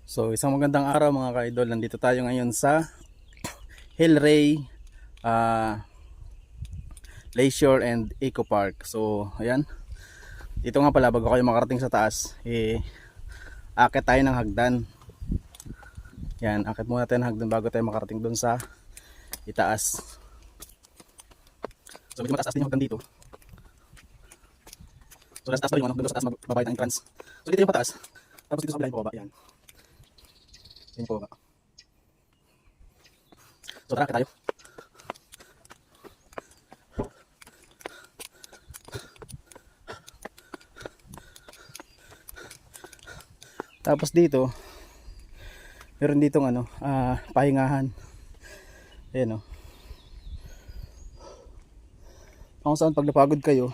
So isang magandang araw mga ka-idol. Nandito tayo ngayon sa Hillray Leisure and Eco Park. So ayan, dito nga pala bago kayo makarating sa taas, akit tayo ng hagdan. Yan, akit muna tayo ng hagdan bago tayo makarating doon sa itaas. So medyo mataas din yung hagdan dito. So nasa taas pa rin yung doon sa taas magbabayad ng entrance. So dito yung pataas, tapos dito sa kabila yung pababa. Yan, yan yung pababa. So tara, akit tayo. Tapos dito, meron ditong pahingahan. Ayan o. Kung saan pag napagod kayo,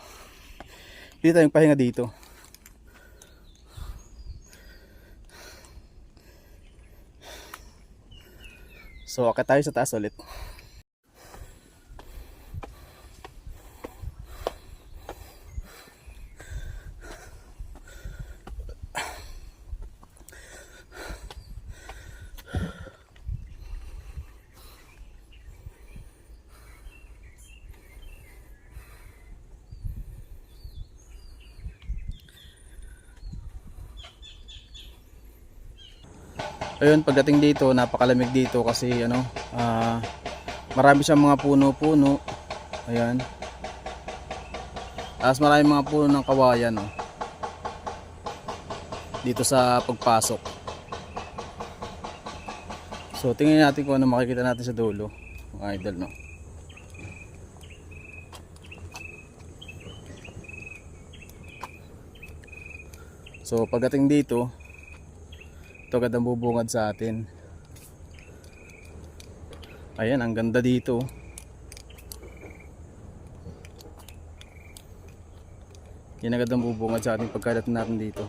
dito tayong pahinga dito. So, akit tayo sa taas ulit. Ayun, pagdating dito, napakalamig dito kasi marami siyang mga puno-puno. Ayan. Tapos marami mga puno ng kawayan, no, dito sa pagpasok. So, tingnan natin kung ano makikita natin sa dulo, mga idol, no. So, pagdating dito, ito agad ang bubungad sa atin. Ayan, ang ganda dito. Yan agad ang bubungad sa atin pagkadating natin dito.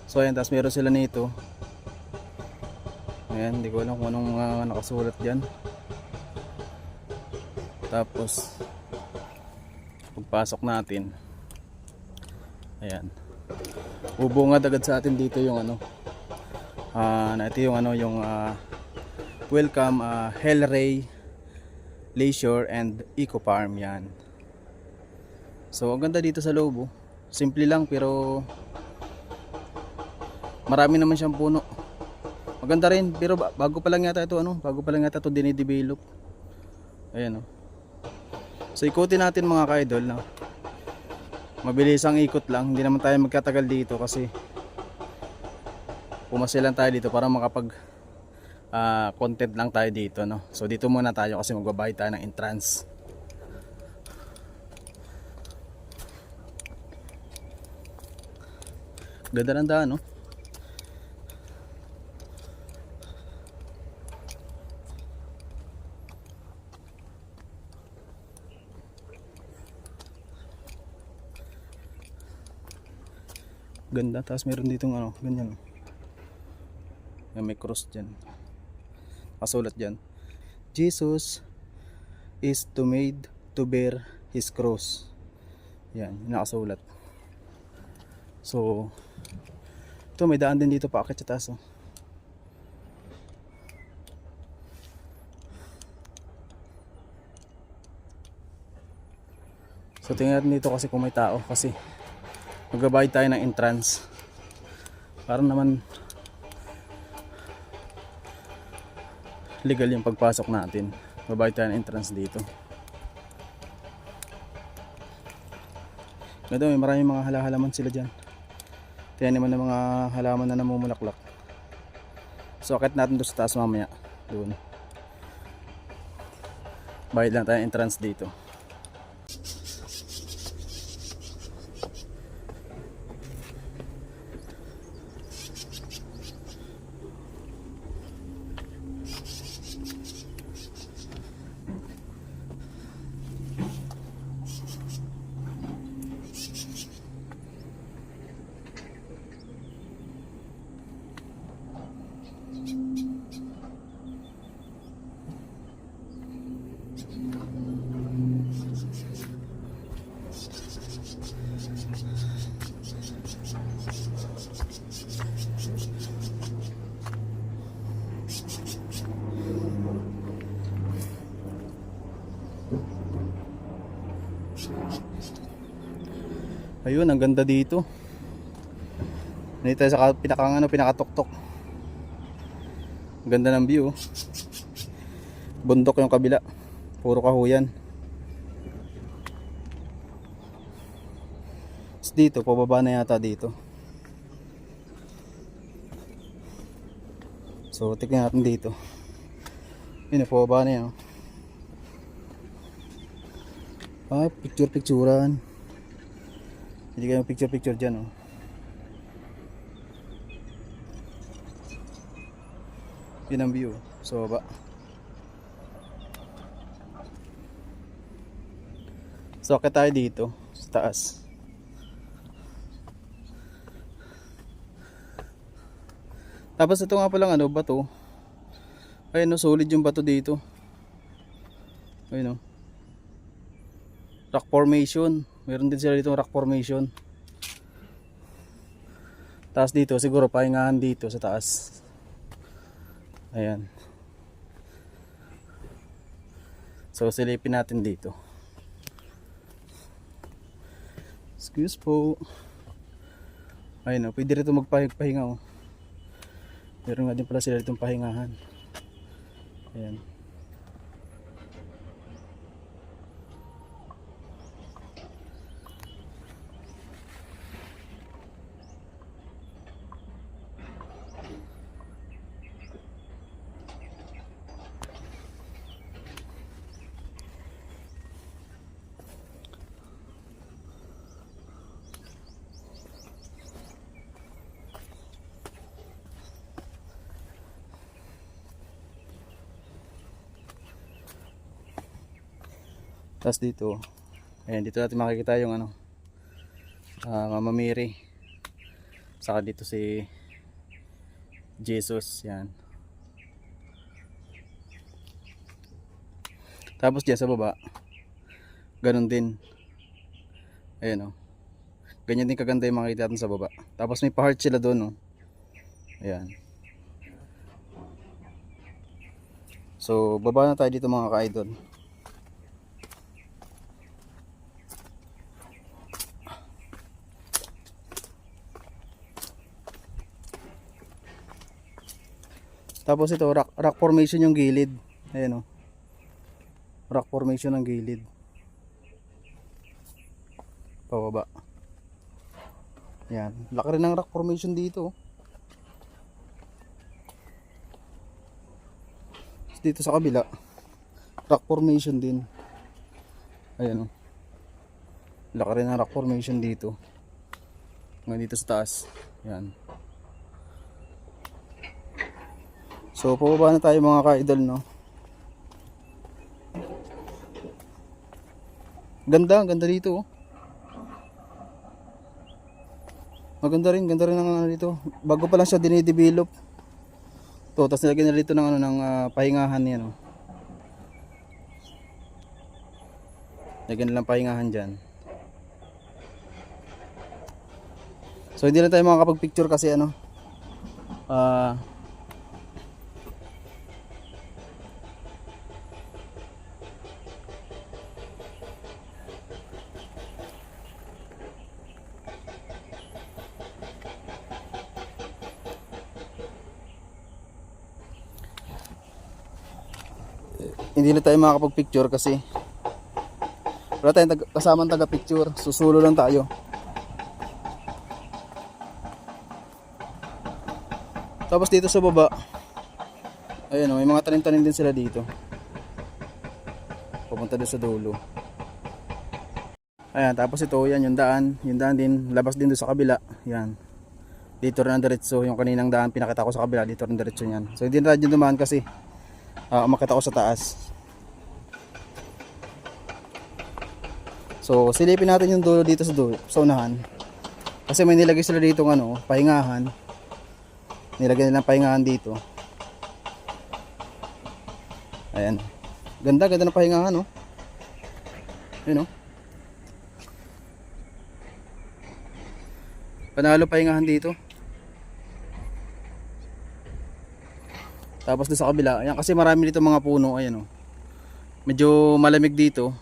So ayan, tapos meron sila nito. Ayan, hindi ko alam kung anong nakasulat dyan. Tapos pagpasok natin, ayan, bubungad agad sa atin dito yung ito yung welcome Hillray Leisure and Eco Farm. Yan. So ang ganda dito sa loob, oh. Simple lang pero marami naman siyang puno. Maganda rin, pero bago pa lang yata ito, bago pa lang yata ito dinidevelop. Ayan, oh. So ikutin natin mga ka-idol, no? Mabilis ang ikot lang, hindi naman tayo magkatagal dito kasi pumasya lang tayo dito para makapag content lang tayo dito, no? So dito muna tayo kasi magbabayad tayo ng entrance. Ganda ng daan, no? Ganda, tapos meron ditong ganyan. May cross dyan. Kasulat dyan, Jesus is to made to bear his cross. Yan, nakasulat. So ito, may daan din dito pa akit sa taas, oh. So tingnan natin dito kasi kung may tao, kasi magbabayad tayo ng entrance para naman legal yung pagpasok natin. Magbabayad tayo ng entrance dito. Ganda, may maraming mga halaman sila dyan. Tiyan naman ng mga halaman na namumulaklak. So akit natin doon sa taas mamaya. Doon bayad lang tayo entrance dito. Ayun, ang ganda dito. Dito tayo sa pinakatuktok. Ganda ng view. Bundok yung kabila. Puro kahuyan. Dito, pababa na yata dito. So, tignan natin dito. Yun, pababa na yan. Ay, picture-picturean. Hindi kayo picture-picture dyan, oh. Yun ang view. So, baba. So, akit tayo dito sa taas. Tapos ito nga palang ano, bato. Ayun, no, solid yung bato dito. Ayun, no. Rock formation. Meron din sila dito rock formation. Tapos dito, siguro pahingahan dito sa taas. Ayan. So, silipin natin dito. Excuse po. Ayun, no, pwede rito magpahinga, oh. Meron nga din pala sila ditong pahingahan. Ayan. Tapos dito, ayan, dito natin makikita yung ano, Mama Mary. Saka dito si Jesus, yan. Tapos diyan sa baba, ganun din. Ayan, oh. Ganyan din kaganda yung makikita natin sa baba. Tapos may pa-heart sila doon, oh. Ayan. So, baba na tayo dito mga ka-idol. Tapos ito, rock formation yung gilid. Ayan, oh. Rock formation ng gilid. Pababa. Yan. Laki rin ng rock formation dito, oh. Dito sa kabila, rock formation din. Ayan, oh. Laki rin ng rock formation dito. Ngayon dito sa taas. Yan. So, pababa na tayo mga ka-idol, no? Ganda dito, oh. Maganda rin, ganda rin ang ano dito. Bago pa lang siya dinidevelop. To, tapos nilagyan na dito ng ano ng pahingahan niyan, oh. Lagyan na lang pahingahan diyan. So, hindi lang tayo makakapag-picture kasi ano, hindi na tayo makakapag-picture kasi wala tayong kasamang taga-picture. Susulo lang tayo. Tapos dito sa baba, ayun, may mga tanim-tanim din sila dito. Pupunta doon sa dulo. Ayan, tapos ito, yan yung daan. Yung daan din, labas din doon sa kabila. Yan. Dito rin ang diretso. Yung kaninang daan, pinakita ko sa kabila. Dito rin diretso yan. So hindi na radyo dumaan kasi umakit ako sa taas. So silipin natin yung dulo dito sa unahan. Kasi may nilagay sila dito ng ano, pahingahan. Nilagay nilang pahingahan dito. Ayan. Ganda ng pahingahan, oh. Ayun, oh. Panalo pahingahan dito. Tapos doon sa kabila, ayan, kasi marami dito mga puno, ayan, oh. Medyo malamig dito.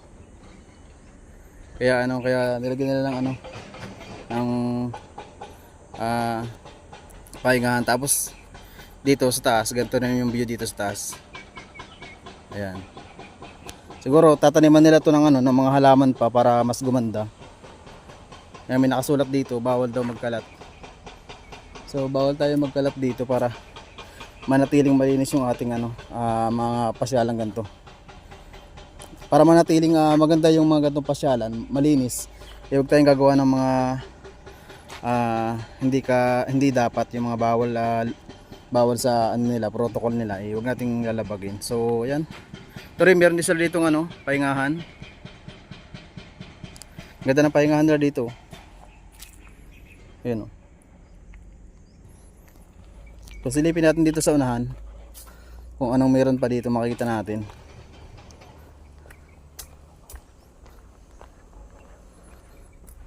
Kaya nilagyan nila ng ano, ng pahingahan. Tapos dito sa taas, ganito na yung view dito sa taas. Ayan. Siguro tataniman nila to ng ano, ng mga halaman pa para mas gumanda. Ayan, may nakasulat dito, bawal daw magkalat. So bawal tayo magkalat dito para manatiling malinis yung ating ano, mga pasyalan ganito. Para manatiling maganda yung mga ganitong pasyalan, malinis. Huwag tayong gagawa ng mga hindi dapat, yung mga bawal sa ano nila, protocol nila. Huwag nating lalabagin. So ayan. Ito rin, meron din sila dito ano, pahingahan. Ganda ng pahingahan nila dito. Ayan o. So silipin natin dito sa unahan kung anong meron pa dito, makikita natin.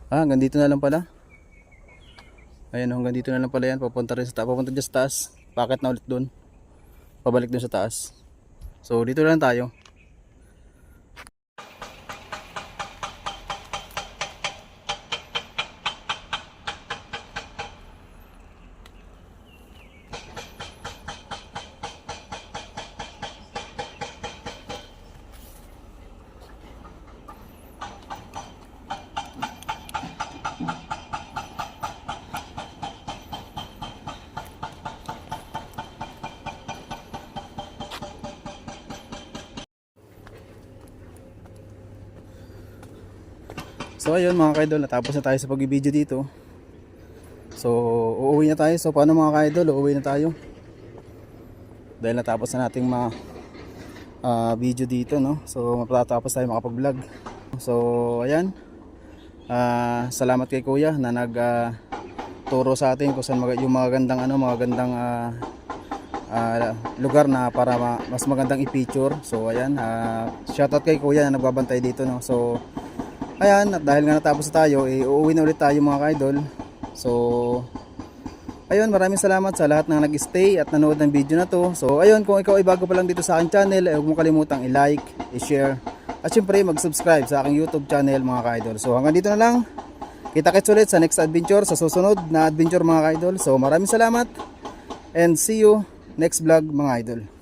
Hanggang dito na lang pala. Ayan, hanggang dito na lang pala yan. Papunta rin sa taas, papunta dyan sa taas. Bakit na ulit doon, pabalik dun sa taas. So dito na lang tayo. So ayun mga kaidol, natapos na tayo sa pag-video dito. So uuwi na tayo. So paano mga kaidol, uuwi na tayo dahil natapos na nating mga video dito, no? So matatapos tayo makapag-vlog. So ayan, salamat kay kuya na nag turo sa atin kung saan yung mga gandang ano, mga gandang lugar na para mas magandang i-picture. So ayan, shoutout kay kuya na nagbabantay dito, no? So ayan, at dahil nga natapos na tayo, uuwi na ulit tayo mga ka-idol. So ayun, maraming salamat sa lahat na nag-stay at nanood ng video na to. So ayun, kung ikaw ay bago pa lang dito sa aking channel, huwag mong kalimutang i-like, i-share, at syempre mag-subscribe sa aking YouTube channel mga ka-idol. So hanggang dito na lang. Kita-kits ulit sa next adventure, sa susunod na adventure mga ka-idol. So maraming salamat and see you next vlog mga idol.